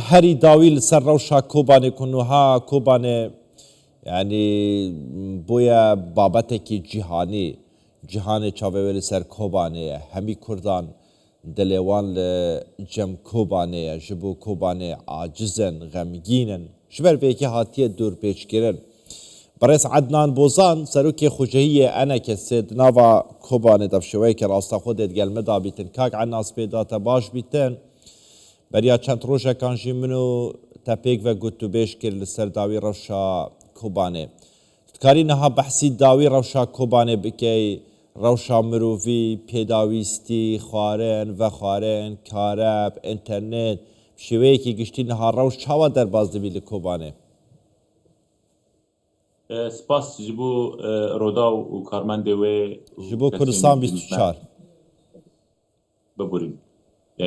هەری داوی لەسەر ڕەوشا کۆبانێ کوونها کۆبانێ یعنی بۆیە بابەتێکی جیهانێ چاوێوێ لەسەر کۆبانەیە هەمی کوردان دلێوان لە جەم کۆبانەیە ji بۆ کۆبانێ عاجزن غەمگینن ji ber vêkê hatiye dûrpêçkirin. Birêz Ednan Bozan serokê xwecehiyê Enekesê di nava Kobanê devşeweyeke rastaxwe dê gelme dabîtin. Kak Ednan spêda te baş bîtin. Beriya çend rojekan jî min û te pêk ve gotûbêj kir li ser dawî rewşa Kobanê. Dikarî niha behsî dawî rewşa Kobanê bikey, rewşa mirovî, pêdawîstî, xwarin, vexwarin, kareb, internet, şêweyekî giştî niha rewş çawa derbas dibî li Kobanê? Spas ji bo roda û karmendê wê ji bo Kurdistan 24 biborîn.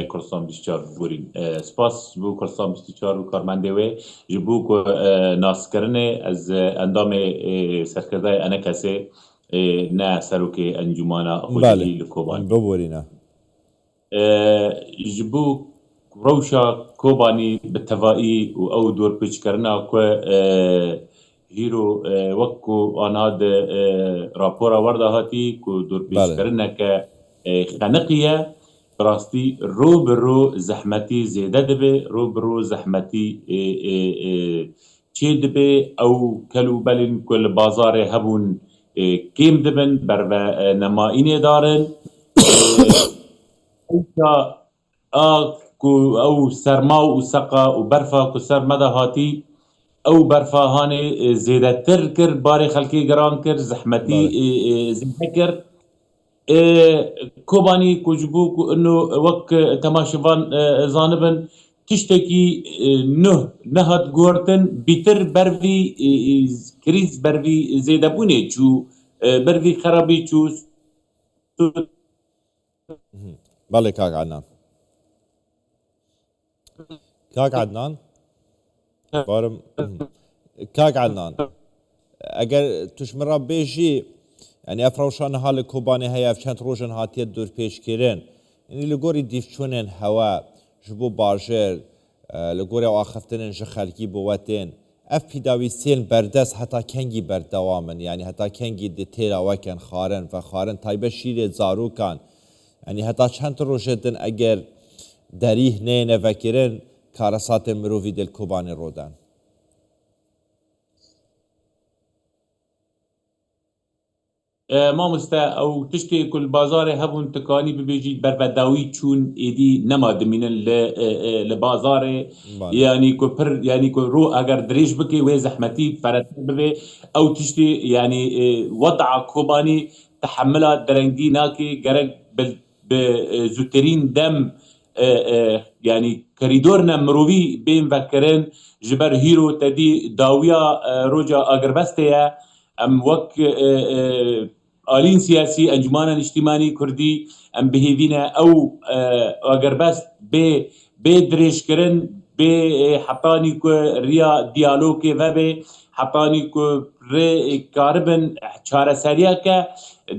Kurdistan 24 biborîn. Spas ji bo Kurdistan 24 û karmendê wê ji bo ku naskirinê ez endamê serkirdayê Enekesê ne serokê encûmana xwecihî li Kobanê. Biborîne. Ji bo rewşa Kobanî bi tevaî û ew dorpêçkirina ku hîro wek ku ana di rapora werda hatî ku dorpêçkirineke xeniqî ye bi rastî ro bi ro zehmetî zêde dibe, ro bi ro zehmetî çê dibe, ew kel û belên ku li bazarê hebûn kêm dibin, berve nemayînê darin. Ku ew serma û seqa û berfa ku ser me de hatî ew berfa hanê zêdetir kir, barê xelkê giran kir, zehmetî zêde kir. Kobanî ku ji bo ku ino wek temaşevan zanibin tiştekî nehat guhertin bîtir bervî krîz bervî zêdebûnê çû, bervî xerabî çû. Belê Kak Ednan. Kak Ednan barım Kak Ednan eger tu ji min re bêjî yani ev rewşa niha li Kobanê heye ev çend rojan hatiye dûrpêçkirin yanî li gorî dîvçûnên hewe ji bo bajêr li gorî axiftinên ji xelkî bi wetên ev pîdawîstiyên berdest heta kengî berdewam in yani heta kengî di têra wekin xwarin vexwarin taybet şîrê zarokan yani heta çend rojê din eger derîh neyne vekirin karesatên mirovî dê li Kobanê rodan. Mamoste ew tiştê ku li bazarê hebûn tikanî bibêjî berbedawî çûn êdî nema dimînin li bazarê yanî ku pir yanî ku ro eger dirêj bike wê zehmetî feretir bibe ew tiştê yanî wed'a Kobanî tehemmila derengî nake gerek bi zûterîn dem yani korîdorine mirovî bên vekirin ji ber hîro tedî dawiya roja Agirvestê ye em wek alîn siyasî encûmana niştîmanî Kurdî em bihêvîne ew Agirvest bê dirêjkirin bê hetanî ku riya diyalogê vebe hetanî ku rê karibin çareseriyeke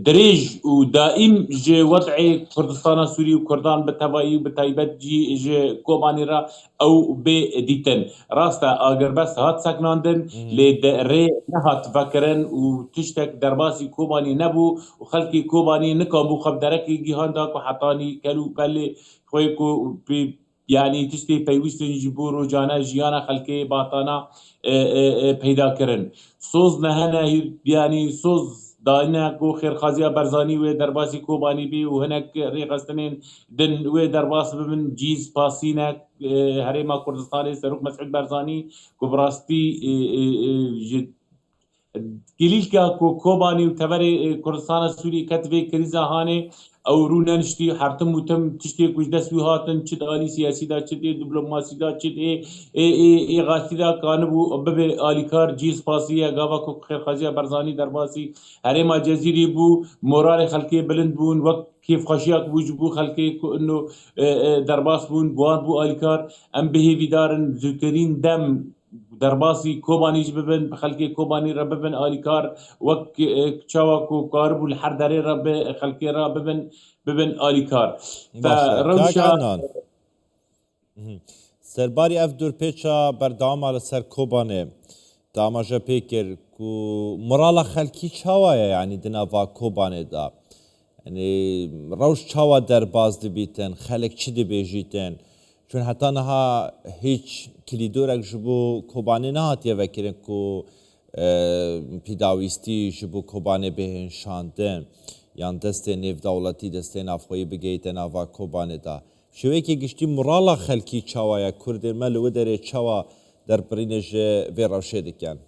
dirêj û daîm ji wed'ê Kurdistana Sûrî û Kurdan bi tevahî û bi taybet jî ji Kobanî re ew bê dîtin. Rast e Agirvest hat seknandin lê rê nehat vekirin û tiştek derbasî Kobanî nebû û xelkê Kobanî nikabû xwe bi derekê gîhanda ku hetanî kel û belê xwe ku yani tiştê peywîstin ji bo rojane jiyana xelkê batana peyda kirin. Soz ne hene yani soz dayine ku xêrxaziya Berzanî wê derbasî Kobanî bî û hinek rêxistinên din wê derbas bibin cîz pasînek Herêma Kurdistanê Serok Mesûd Berzanî ku bi rastî ji kilîlka ku Kobanî û teverê Kurdistana Sûrî ket vê krîza hanê ew rûne niştî hertim û tim tiştê ku ji dest wî hatin çi di alî siyasî da çi dê diplomasî da çi dê êxastî da kanibû bibe alîkar cîz pasî ye gava ku xêrxaziya Berzanî derbasî Herêma Cezîrê bû moralê xelkê bilind bûn wek kêfxweşiyak bû ji bo xelkê ku ino derbas bûn wan bû alîkar em bihêvîdarin zûterîn dem derbasî Kobanî jî bibin bi xelkê Kobanî re bibin alîkar wek çawa ku karibû li her derê re bi xelkê re bibin alîkar. Rewşa سەرباری ئەف دوورپێچە بەردەواما لەسەر کۆبانێ داماژە پێ کرد و مڕاڵە خەلکی چاوایە یعنی دناڤا کۆبانێدا یعنی ڕەوش چاوە دەرباز دەبیتن خەلک چی دەبێژیتن چون هەتا نەها هیچ کلیدۆرێک ji بۆ کۆبانێ نهاتیە vekirин ku pîdawîstî ji bo Kobanê bêhênşandin yan destê nêvdewletî destê navxweyî bigeyîte nava Kobanê da şêwekî giştî mirala xelkî çawa ye Kurdê me li wê derê çawa derpirînê ji vê rewşê dikin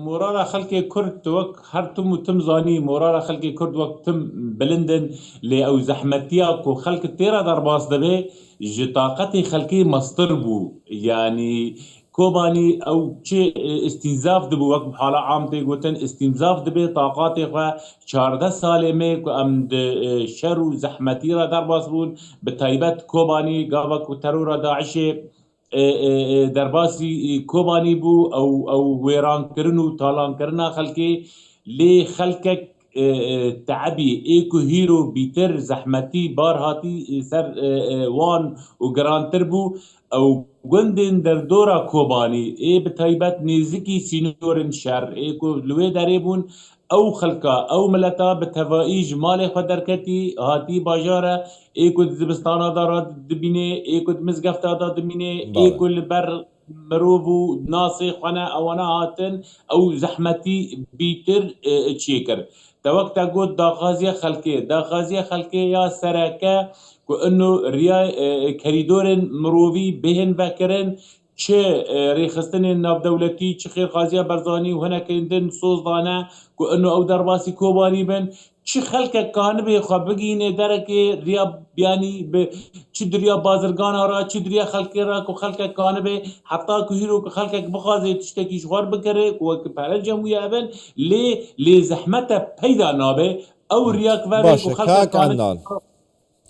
مورارا خلقي كرد وك هر تم وتم زاني مورارا خلقي كرد وك تم بلندن لي او زحمتيا كو خلق تيرا درباس دبي جطاقتي خلقي مصدر بو يعني كوباني او چه استنزاف دبو وك بحالا عام تي قوتن استنزاف دبي طاقاتي خوا 14 سالي مي كو ام شر و زحمتي را درباس بون بتايبت كوباني قاوا كو ترورا داعشي درباسی کوبانی بو او ویران کرن و تالان کرنا خلکی لی خلکک تعبی ایکو هیرو بیتر زحمتی بار هاتی سر وان و گرانتر بو او گندن در دورا کوبانی ای بتایبت نزکی سینورن شر ایکو لوی داری بون او خلقا او ملتا بتوایی جمال خدرکتی هاتی باجاره ایکو زبستان دارا دبینه ایکو مزگفت دارا دبینه ایکو لبر مروفو ناصي خنا اوانا هاتن او زحمتي بيتر تشيكر توقتا قد داغازيا خلقي يا سراكا كو انه ريا كريدورن مروفي بهن بكرن چه ریخستن ناف دولتی چه خیر غازیا برزانی و هنه کندن سوزدانه که انو او درباسی کوبانی بن چه خلق کانبه خواه بگینه درکه ریا بیانی چه دریا بازرگان را چه دریا خلقی را که خلق کانبه حتی که هیرو که خلق بخوازه تشتکی شوار بکره و که پرل جمعیه بن لی زحمت پیدا نابه او ریا کبره که خلق کانبه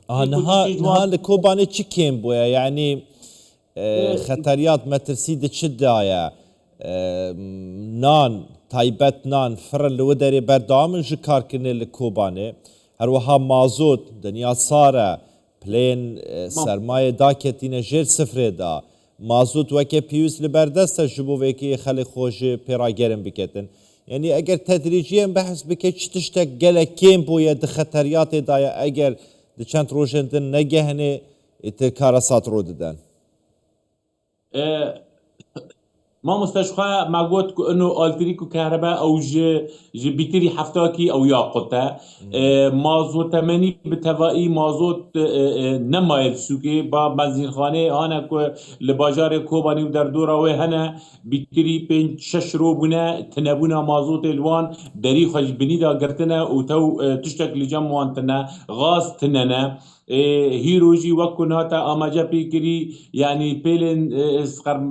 نها لکوبانی چی کم بویا یعنی خطریات مترسی ده چه دایه نان تایبت نان فرن لو داری بردامن جی کار کنه لکوبانه هر وها مازوت دنیا ساره پلین سرمایه دا کتینه جیر سفره دا مازوت وکه پیوز لبردسته جبو وکی خلی خوش پیراگرم بکتن یعنی اگر تدریجیاً بحث بکه چی تشتک گله کم بویه ده خطریات دایه اگر ده چند روشندن نگهنه ایتر کارسات رو ددن ما مستشفى ما قلت انه التريكو كهرباء او جي بيتري حفتاكي او ياقوتا مازوت 80 بتوائي مازوت نمايل سوكي با بنزين خانه انا كو لباجار كوباني ودر دورا وهنا بيتري 5 رو بنا تنبونا مازوت الوان دري خج بنيدا قرتنا وتو تشتك لجم وانتنا غاز تننا هیروژی وکن هاتا آماجا پیکری یعنی پیلن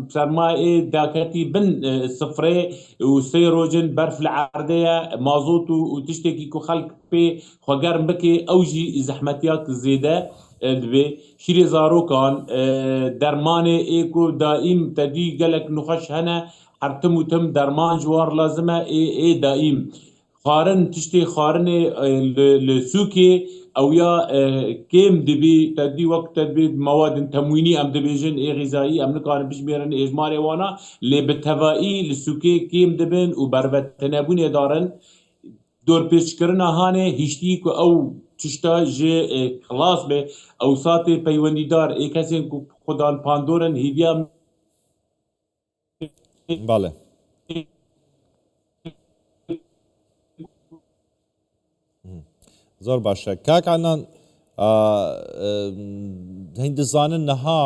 سرمایه داکتی بن صفره و سی روجن برف العرضه مازوت و تشتکی که خلق پی خوگرم بکی اوجی زحمتیات زیده دبی شیری زاروکان درمان ایکو دائم تدی گلک نخش هنه حرتم و تم درمان جوار لازمه ای دائم خارن تشتي خارن لسوكي او يا كيم دبي تدي وقت تدبي مواد تمويني ام دبيجن اي غذائي ام نكان بيشميرن اجمالي وانا اللي بالتوائي لسوكي كيم دبن وبربت تنابوني دارن دور پیش کرنا هانه هشتی کو او تشتا جه خلاص به اوساط پیوندیدار ای کسی کو خدان پاندورن هیویا بله زۆر باشە کاکانان هەندزانن نەها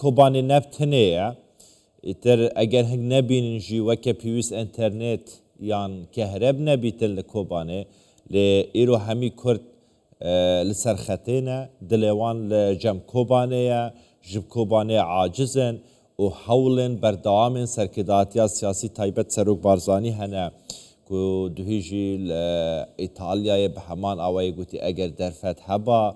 کۆبانێ نەفتنەیە ئیتر ئەگەر هەنگ نەبینن ژی وەکە پێویست ئینتەرنێت یان کەهرەب نەبیتر لە کۆبانێ لێ ئێرۆ هەمی کورد لەسەر خەتێنە دلێوان لە جەم کۆبانەیە ژب کۆبانەیە عاجزن و هەوڵن بەردەوامن سەرکردایەتیا سیاسی تایبەت سەرۆک بارزانî هەنە کو دوهیجی ایتالیای به همان آوای گوتی اگر درفت هبا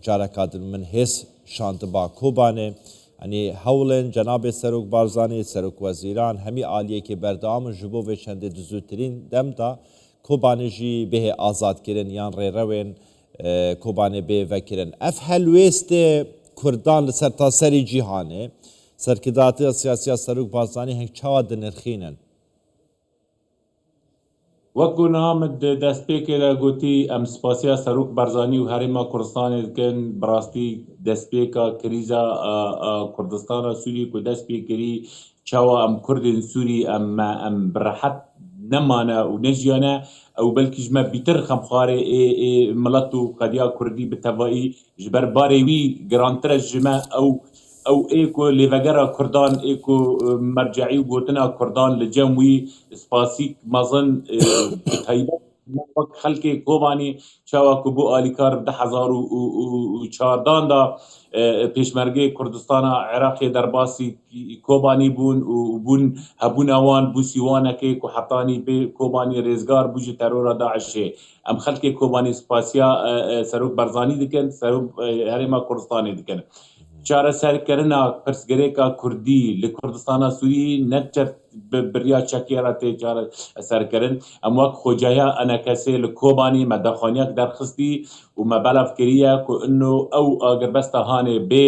جارکاد من حس شانت با کوبانه یعنی هولن جناب سروک بارزانی سروک وزیران همی عالیه که بردام جبو و چند دزوترین دم دا کوبانه جی به آزاد کرن یان ری روین کوبانێ بێ vekiriin ev helwêstê Kurdan li ser taserî cîhanê serkirdatiya siyasiya Serok Barzanî heng çawa dinirxînin وەکو نامد دەستپێکێ لە گوتی ئەم سپاسیا سەرۆک بەرزانی و هەرێما کوردستانê dikin bi rastî destpêka krîza Kurdistana Sûriyê ku dest pê kirî çawa em Kurdên Sûrî em bi rehet nemane û nejiyane ew belkî ji me bîtir xemxwarê milet û qediya Kurdî bi tevahî ji ber barê wî girantir e ji me ew ê ku lêvegera Kurdan ê ku merceî û gotina Kurdan li cem wî spasî mezin bi taybet wek xelkê Kobanî çawa ku bû alîkar 2014 da pêşmergê Kurdistana Iraqê derbasî Kobanî bûn û bûn hebûna wan bû sîwanekê ku hetanî bê Kobanî rêzgar bû ji terora Daişê em xelkê Kobanî spasiya Serok Barzanî dikin Serok Herêma Kurdistanê dikin çareserkirina pirsgirêka Kurdî li Kurdistana Sûriyê neçert biriya çekê re tê çareserkirin em wek Xwecaya Enekesê li Kobanî me daxwaniyak derxistî û me belav kiriye ku inno ew agirbesta hanê bê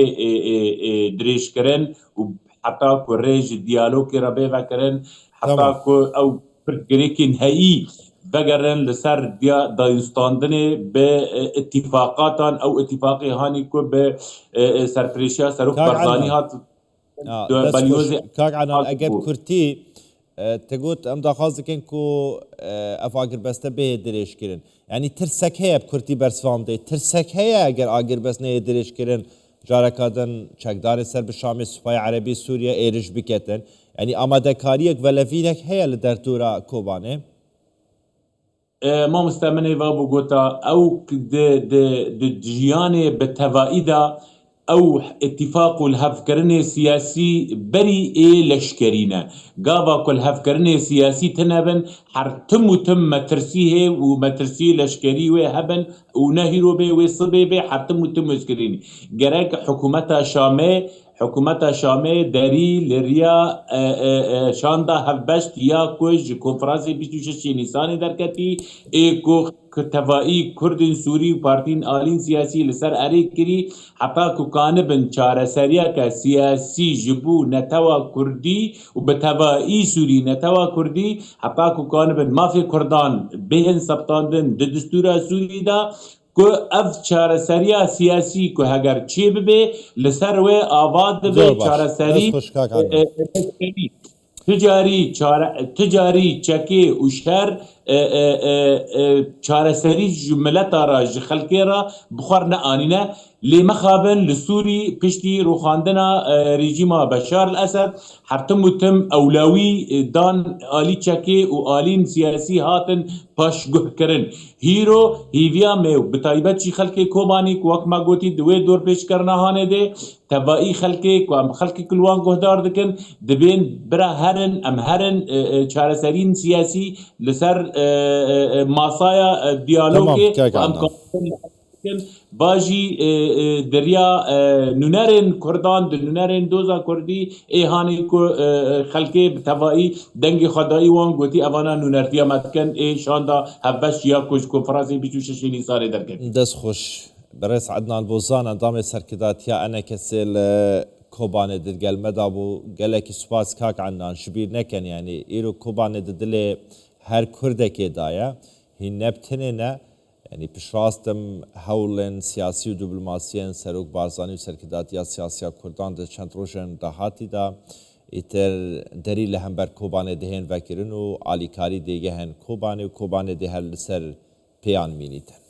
dirêjkirin û heta ku rê ji diyalogê re bê vekirin heta ku ew pirsgirêkên heyî vegerin li ser dayînstandinê bi itîfaqatan ew itîfaqê hanî ku bi serpirêşiya Serok Barzanî hat Kak Enan eger Kurtî te got em daxwaz dikin ku ev agirbeste bê dirêjkirin yanî tirsek heye Kurtî bersivandê tirsek heye eger agirbest neyê dirêjkirin careka din çekdarê ser bi Şamê Supaya Erebî Sûriye êriş biketin yanî amadekariyek velevînek heye li derdora Kobanê مامۆستا منê va bû gota ew di jiyanê bi tevahî da ew itîfaq û lihevkirinê siyasî berî ê leşkerîne gava ku lihevkirinê siyasî tune bin her tim û tim metirsî hê û metirsî leşkerî wê hebin û ne hîro bê wê sibê bê her tim û tim wêzkirînî gerek hikûmeta Şamê derî li riya şanda hevbeşt ya ku ji konferansê 26 Nîsanê derketî ê ku tevahî Kurdên Sûrî û partiyên alîn siyasî li ser erê kirî heta ku kanibin çareseriyeke siyasî ji bo netewa Kurdî û bi tevahî Sûrî netewa Kurdî heta ku kanibin mafê Kurdan bêhin septandin di distûra Sûrî da ku ev çareseriya siyasî ku heger çê bibe li ser wê ava dibe çareserî ticari çekê û şer çareserî ji mileta ra ji xelkê ra bixwar neanîne lê mexabin li Sûrî piştî rûxandina rejîma Beşar el Esed her tim û tim ewlawî dan alî çekê û alîn siyasî hatin paşguhkirin hîro hîviya me bi taybet jî xelkê Kobanî ku wek me gotî di wê dorpêşkirina hanê de tevahî xelkê ku em xelkê ku li wan guhdar dikin dibên bira herin em herin çareseriyên siyasî li ser masaya diyalogê bajî deriya nûnerên Kurdan di nûnerên doza Kurdî ê hanî ku xelkê bi tevahî dengê xwedayî wan gotî evana nûnertiya me dikin ê şanda hevbeş ya ku ji konferansê 26 Nîsanê derketin dest xweş Berês Ednan Bozan endamê serkirdatiya Enekesê li Kobanê dirgelme dabû gelekî spas Kak Enan ji bîr nekin yanî îro Kobanê di dilê her Kurdekê daye hîn nebtinê ne yani pişrastim hewlên siyasî û diplomasiyên Serok Barzanî û serkirdatiya siyasiya Kurdan di çend rojên dahatî da îtir derî li hember Kobanê dihên vekirin û alîkarî dêgehên Kobanê û Kobanê dê her li ser pêyan mînîtin.